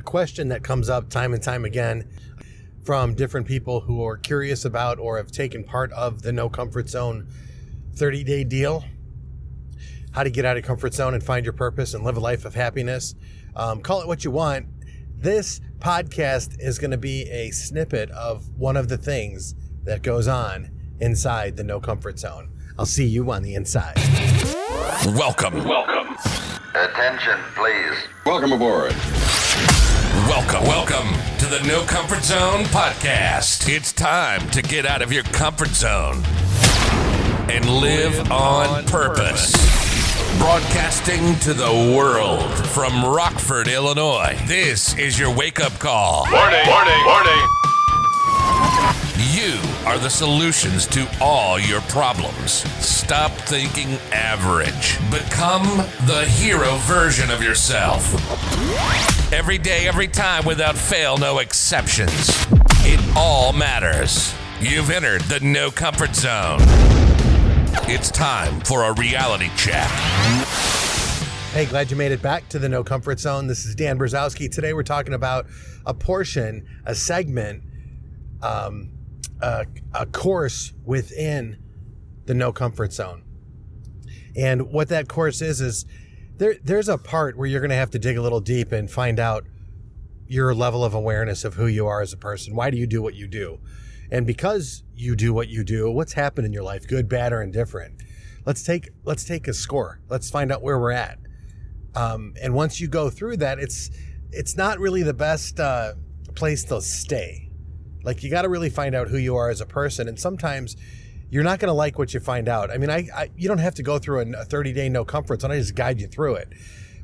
question that comes up time and time again from different people who are curious about or have taken part of the No Comfort Zone 30-day deal. How to get out of comfort zone and find your purpose and live a life of happiness. Call it what you want. This podcast is going to be a snippet of one of the things that goes on inside the No Comfort Zone. I'll see you on the inside. Welcome. Attention, please. Welcome aboard. Welcome to the No Comfort Zone podcast. It's time to get out of your comfort zone and live on purpose. Broadcasting to the world from Rockford, Illinois. This is your wake-up call. Warning. You are the solutions to all your problems. Stop thinking average. Become the hero version of yourself. Every day, every time, without fail, no exceptions. It all matters. You've entered the No Comfort Zone. It's time for a reality check. Hey, glad you made it back to the No Comfort Zone. This is Dan Brzezowski. Today we're talking about a portion, a segment, a course within the No Comfort Zone. And what that course is there's a part where you're going to have to dig a little deep and find out your level of awareness of who you are as a person. Why do you do what you do? And because you do what you do, what's happened in your life, good, bad, or indifferent? Let's take a score. Let's find out where we're at. And once you go through that, it's not really the best place to stay. Like, you got to really find out who you are as a person. And sometimes you're not going to like what you find out. I mean, you don't have to go through a 30-day no comfort zone. I just guide you through it.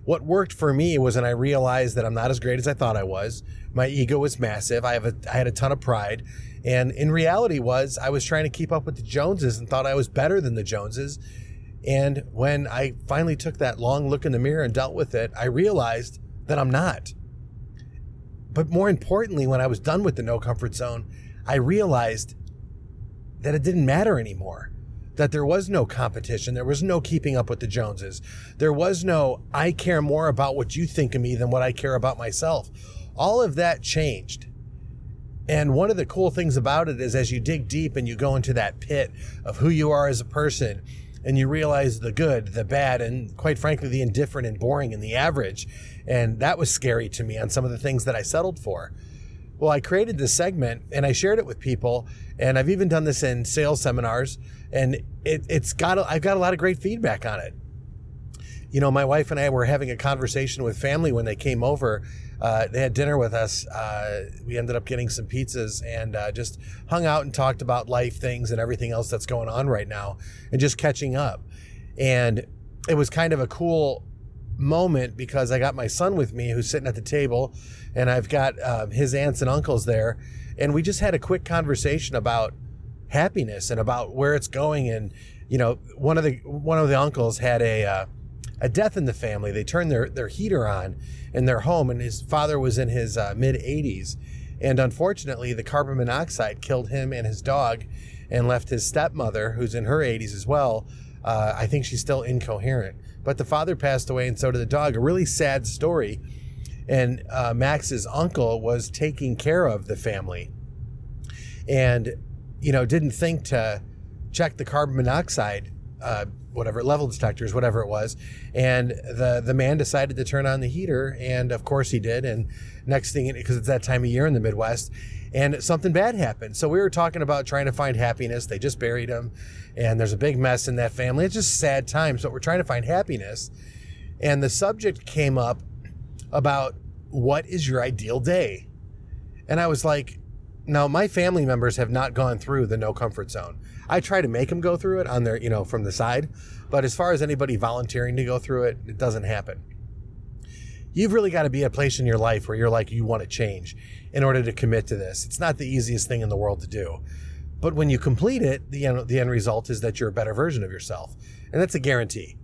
What worked for me was when I realized that I'm not as great as I thought I was. My ego was massive. I had a ton of pride. And in reality I was trying to keep up with the Joneses and thought I was better than the Joneses. And when I finally took that long look in the mirror and dealt with it, I realized that I'm not. But more importantly, when I was done with the No Comfort Zone, I realized that it didn't matter anymore. That there was no competition. There was no keeping up with the Joneses. There was no, I care more about what you think of me than what I care about myself. All of that changed. And one of the cool things about it is as you dig deep and you go into that pit of who you are as a person, and you realize the good, the bad, and quite frankly, the indifferent and boring and the average. And that was scary to me on some of the things that I settled for. Well, I created this segment and I shared it with people, and I've even done this in sales seminars, and I've got a lot of great feedback on it. You know, my wife and I were having a conversation with family when they came over. They had dinner with us. We ended up getting some pizzas and just hung out and talked about life things and everything else that's going on right now and just catching up. And it was kind of a cool moment because I got my son with me who's sitting at the table, and I've got his aunts and uncles there. And we just had a quick conversation about happiness and about where it's going. And, you know, one of the uncles had a death in the family. They turned their heater on in their home, and his father was in his mid-80s. And unfortunately, the carbon monoxide killed him and his dog and left his stepmother, who's in her 80s as well. I think she's still incoherent. But the father passed away, and so did the dog. A really sad story. And Max's uncle was taking care of the family and, you know, didn't think to check the carbon monoxide level detectors, whatever it was. And the man decided to turn on the heater, and of course he did. And next thing, because it's that time of year in the Midwest, and something bad happened. So we were talking about trying to find happiness. They just buried him, and there's a big mess in that family. It's just sad times, but we're trying to find happiness. And the subject came up about, what is your ideal day? And I was like, now my family members have not gone through the No Comfort Zone. I try to make them go through it on their, you know, from the side. But as far as anybody volunteering to go through it, it doesn't happen. You've really got to be at a place in your life where you're like, you want to change in order to commit to this. It's not the easiest thing in the world to do. But when you complete it, the end result is that you're a better version of yourself. And that's a guarantee.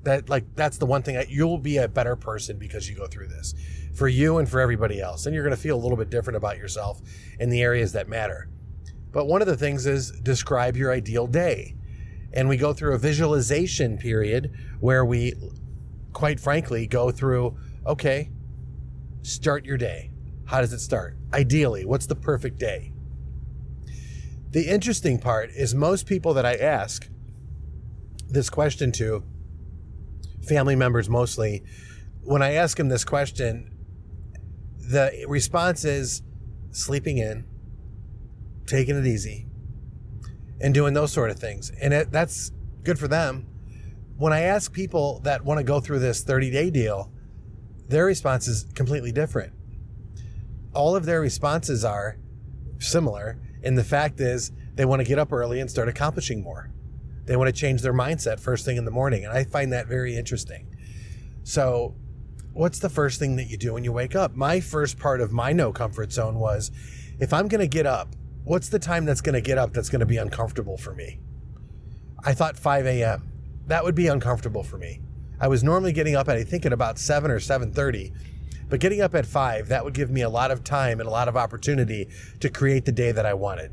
That's the one thing, you'll be a better person because you go through this, for you and for everybody else. And you're going to feel a little bit different about yourself in the areas that matter. But one of the things is describe your ideal day. And we go through a visualization period where we, quite frankly, go through, okay, start your day. How does it start? Ideally, what's the perfect day? The interesting part is most people that I ask this question to, family members mostly, when I ask them this question, the response is sleeping in, taking it easy, and doing those sort of things. And that's good for them. When I ask people that want to go through this 30-day deal, their response is completely different. All of their responses are similar, and the fact is they want to get up early and start accomplishing more. They want to change their mindset first thing in the morning, and I find that very interesting. So what's the first thing that you do when you wake up? My first part of my no comfort zone was, if I'm going to get up, what's the time that's going to get up that's going to be uncomfortable for me? I thought 5 a.m. That would be uncomfortable for me. I was normally getting up at, I think, at about 7 or 7:30, but getting up at 5, that would give me a lot of time and a lot of opportunity to create the day that I wanted.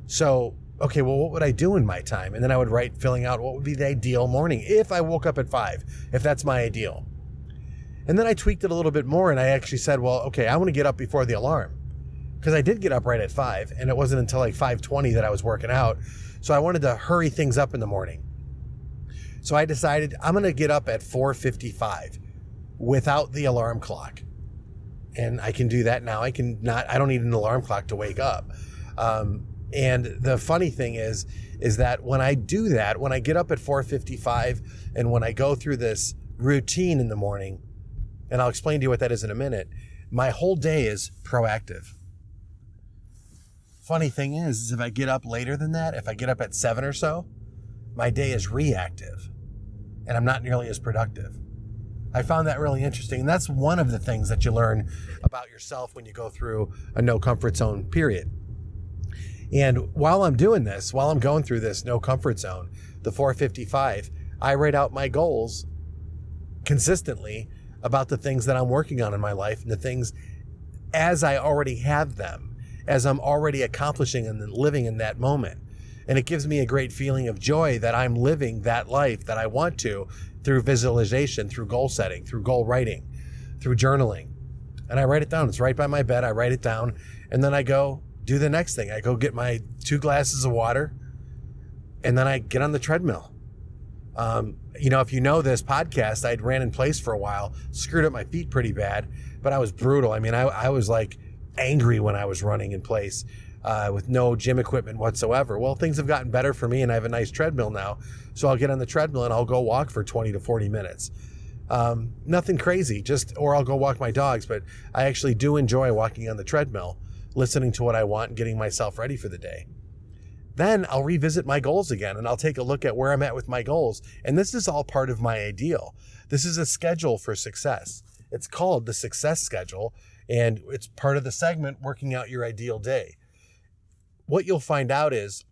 So, okay, well, what would I do in my time? And then I would write, filling out what would be the ideal morning if I woke up at 5, if that's my ideal. And then I tweaked it a little bit more, and I actually said, well, okay, I want to get up before the alarm, because I did get up right at 5, and it wasn't until like 5:20 that I was working out. So I wanted to hurry things up in the morning. So I decided I'm going to get up at 4:55 without the alarm clock. And I can do that now. I don't need an alarm clock to wake up. And the funny thing is that when I do that, when I get up at 4:55 and when I go through this routine in the morning, and I'll explain to you what that is in a minute, my whole day is proactive. Funny thing is if I get up later than that, if I get up at 7 or so, my day is reactive and I'm not nearly as productive. I found that really interesting. And that's one of the things that you learn about yourself when you go through a no comfort zone period. And while I'm doing this, while I'm going through this no comfort zone, the 4:55, I write out my goals consistently about the things that I'm working on in my life and the things as I already have them, as I'm already accomplishing and living in that moment. And it gives me a great feeling of joy that I'm living that life that I want to through visualization, through goal setting, through goal writing, through journaling. And I write it down. It's right by my bed. I write it down. And then I go do the next thing. I go get my 2 glasses of water, and then I get on the treadmill. If you know this podcast, I'd ran in place for a while, screwed up my feet pretty bad, but I was brutal. I mean, I was like angry when I was running in place with no gym equipment whatsoever. Well, things have gotten better for me, and I have a nice treadmill now. So I'll get on the treadmill and I'll go walk for 20 to 40 minutes. Nothing crazy, or I'll go walk my dogs, but I actually do enjoy walking on the treadmill, listening to what I want and getting myself ready for the day. Then I'll revisit my goals again, and I'll take a look at where I'm at with my goals. And this is all part of my ideal. This is a schedule for success. It's called the Success Schedule, and it's part of the segment, Working Out Your Ideal Day. What you'll find out is,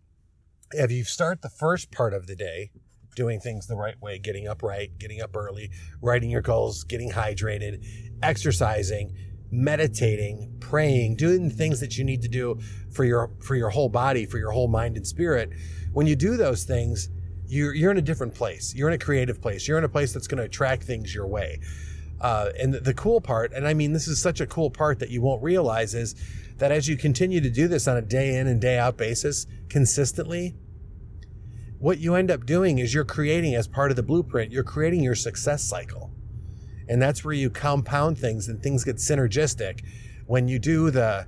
if you start the first part of the day doing things the right way, getting up right, getting up early, writing your goals, getting hydrated, exercising, meditating, praying, doing the things that you need to do for your whole body, for your whole mind and spirit. When you do those things, you're in a different place. You're in a creative place. You're in a place that's going to attract things your way. And the cool part, and I mean, this is such a cool part that you won't realize, is that as you continue to do this on a day in and day out basis consistently, what you end up doing is you're creating, as part of the blueprint, you're creating your success cycle. And that's where you compound things and things get synergistic. When you do the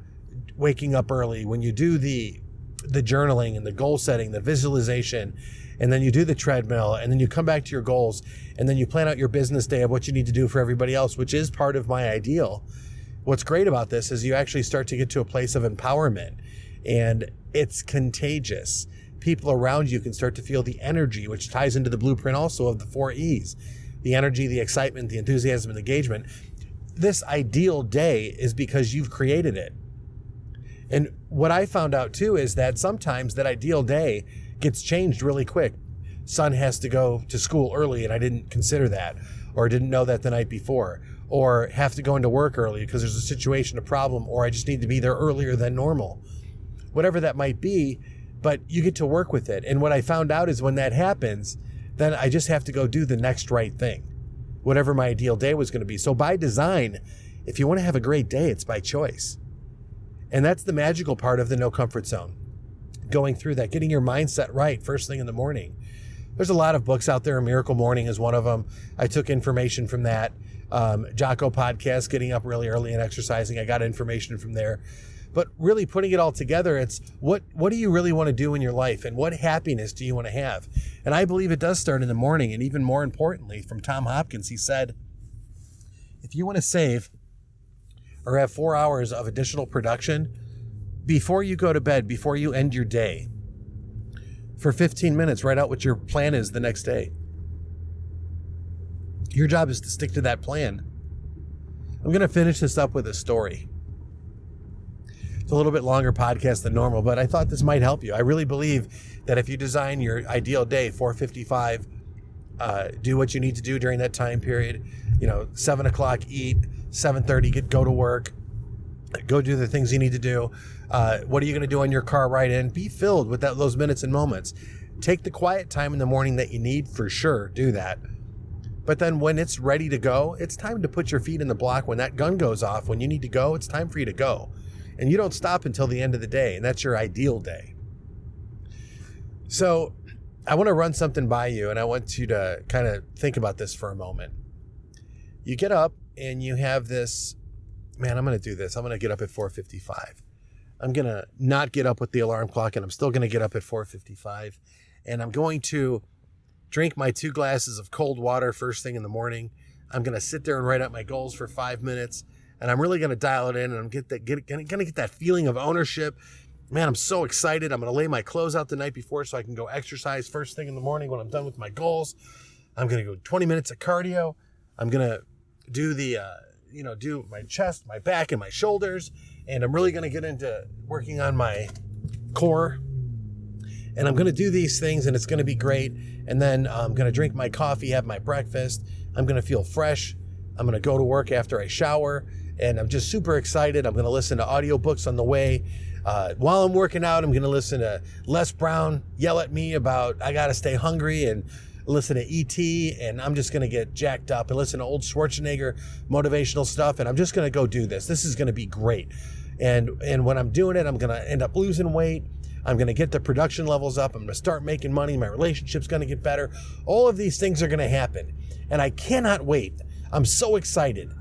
waking up early, when you do the journaling and the goal setting, the visualization, and then you do the treadmill, and then you come back to your goals, and then you plan out your business day of what you need to do for everybody else, which is part of my ideal. What's great about this is you actually start to get to a place of empowerment, and it's contagious. People around you can start to feel the energy, which ties into the blueprint also of the 4 E's. The energy, the excitement, the enthusiasm, and engagement. This ideal day is because you've created it. And what I found out too is that sometimes that ideal day gets changed really quick. Son has to go to school early and I didn't consider that, or didn't know that the night before, or have to go into work early because there's a situation, a problem, or I just need to be there earlier than normal. Whatever that might be, but you get to work with it. And what I found out is when that happens, then I just have to go do the next right thing, whatever my ideal day was going to be. So by design, If you want to have a great day, it's by choice. And that's the magical part of the no comfort zone. Going through that, getting your mindset right first thing in the morning. There's a lot of books out there. Miracle Morning is one of them. I took information from that. Jocko podcast, getting up really early and exercising. I got information from there. But really putting it all together, it's what do you really want to do in your life, and what happiness do you want to have? And I believe it does start in the morning. And even more importantly, from Tom Hopkins, he said, if you want to save or have 4 hours of additional production before you go to bed, before you end your day, for 15 minutes, write out what your plan is the next day. Your job is to stick to that plan. I'm going to finish this up with a story. It's a little bit longer podcast than normal, but I thought this might help you. I really believe that if you design your ideal day, 4:55, do what you need to do during that time period. 7 o'clock, eat, 7:30, go to work, go do the things you need to do. What are you going to do on your car ride in? Be filled with those minutes and moments. Take the quiet time in the morning that you need, for sure. Do that. But then when it's ready to go, it's time to put your feet in the block. When that gun goes off, when you need to go, it's time for you to go. And you don't stop until the end of the day, and that's your ideal day. So I want to run something by you, and I want you to kind of think about this for a moment. You get up and you have this, man, I'm going to do this. I'm going to get up at 4:55. I'm going to not get up with the alarm clock, and I'm still going to get up at 4:55. And I'm going to drink my 2 glasses of cold water first thing in the morning. I'm going to sit there and write out my goals for 5 minutes. And I'm really going to dial it in, and I'm going to get that feeling of ownership. Man, I'm so excited. I'm going to lay my clothes out the night before so I can go exercise first thing in the morning when I'm done with my goals. I'm going to go 20 minutes of cardio. I'm going to do do my chest, my back, and my shoulders. And I'm really going to get into working on my core. And I'm going to do these things, and it's going to be great. And then I'm going to drink my coffee, have my breakfast. I'm going to feel fresh. I'm going to go to work after I shower. And I'm just super excited. I'm going to listen to audiobooks on the way. While I'm working out, I'm going to listen to Les Brown yell at me about I got to stay hungry, and listen to E.T., and I'm just going to get jacked up and listen to old Schwarzenegger motivational stuff, and I'm just going to go do this. This is going to be great. And when I'm doing it, I'm going to end up losing weight. I'm going to get the production levels up. I'm going to start making money. My relationship's going to get better. All of these things are going to happen, and I cannot wait. I'm so excited.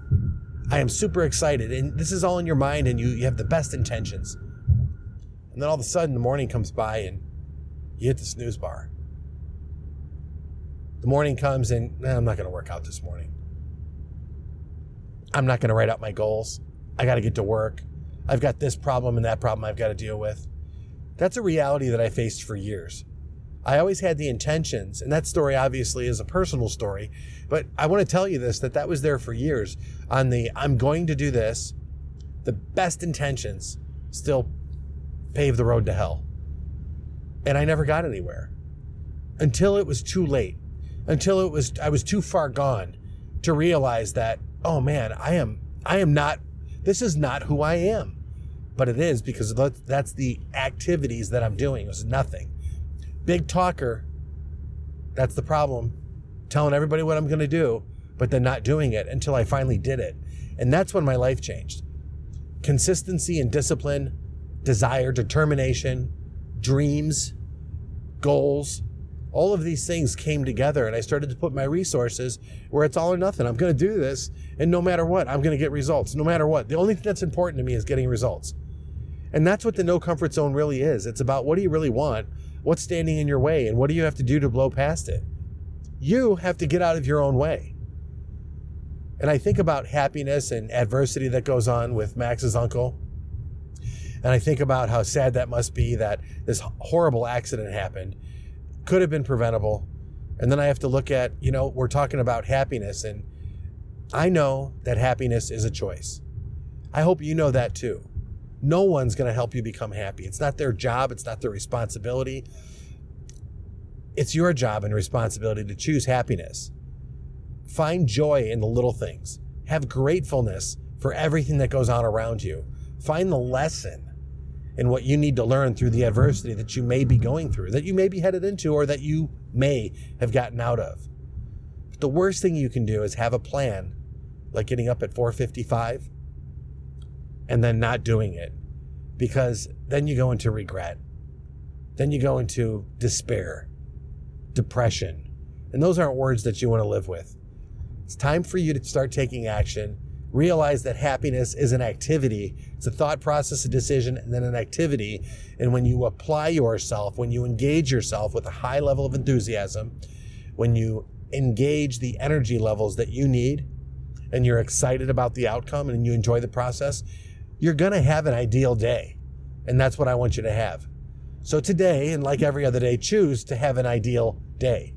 I am super excited, and this is all in your mind, and you have the best intentions. And then all of a sudden, the morning comes by, and you hit the snooze bar. The morning comes, and I'm not going to work out this morning. I'm not going to write out my goals. I got to get to work. I've got this problem and that problem I've got to deal with. That's a reality that I faced for years. I always had the intentions, and that story obviously is a personal story, but I want to tell you this, that was there for years. On the I'm going to do this, the best intentions still pave the road to hell. And I never got anywhere until it was too late, until I was too far gone to realize that, oh man, I am not, this is not who I am. But it is, because that's the activities that I'm doing. It was nothing. Big talker, that's the problem. Telling everybody what I'm going to do, but then not doing it until I finally did it. And that's when my life changed. Consistency and discipline, desire, determination, dreams, goals, all of these things came together, and I started to put my resources where it's all or nothing. I'm going to do this, and no matter what, I'm going to get results. No matter what. The only thing that's important to me is getting results. And that's what the no comfort zone really is. It's about, what do you really want? What's standing in your way? And what do you have to do to blow past it? You have to get out of your own way. And I think about happiness and adversity that goes on with Max's uncle. And I think about how sad that must be, that this horrible accident happened. Could have been preventable. And then I have to look at, we're talking about happiness, and I know that happiness is a choice. I hope you know that too. No one's going to help you become happy. It's not their job. It's not their responsibility. It's your job and responsibility to choose happiness. Find joy in the little things. Have gratefulness for everything that goes on around you. Find the lesson in what you need to learn through the adversity that you may be going through, that you may be headed into, or that you may have gotten out of. But the worst thing you can do is have a plan like getting up at 4:55 and then not doing it, because then you go into regret. Then you go into despair, depression. And those aren't words that you want to live with. It's time for you to start taking action. Realize that happiness is an activity. It's a thought process, a decision, and then an activity. And when you apply yourself, when you engage yourself with a high level of enthusiasm, when you engage the energy levels that you need, and you're excited about the outcome and you enjoy the process, you're going to have an ideal day. And that's what I want you to have. So today, and like every other day, choose to have an ideal day.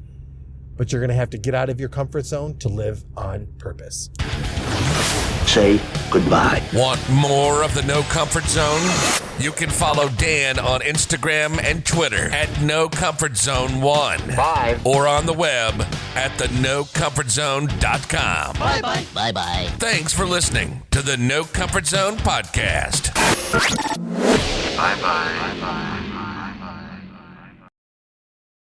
But you're going to have to get out of your comfort zone to live on purpose. Say goodbye. Want more of the No Comfort Zone? You can follow Dan on Instagram and Twitter at NoComfortZone1. Bye. Or on the web at thenocomfortzone.com. Bye-bye. Bye-bye. Thanks for listening to the No Comfort Zone podcast. Bye-bye. Bye-bye.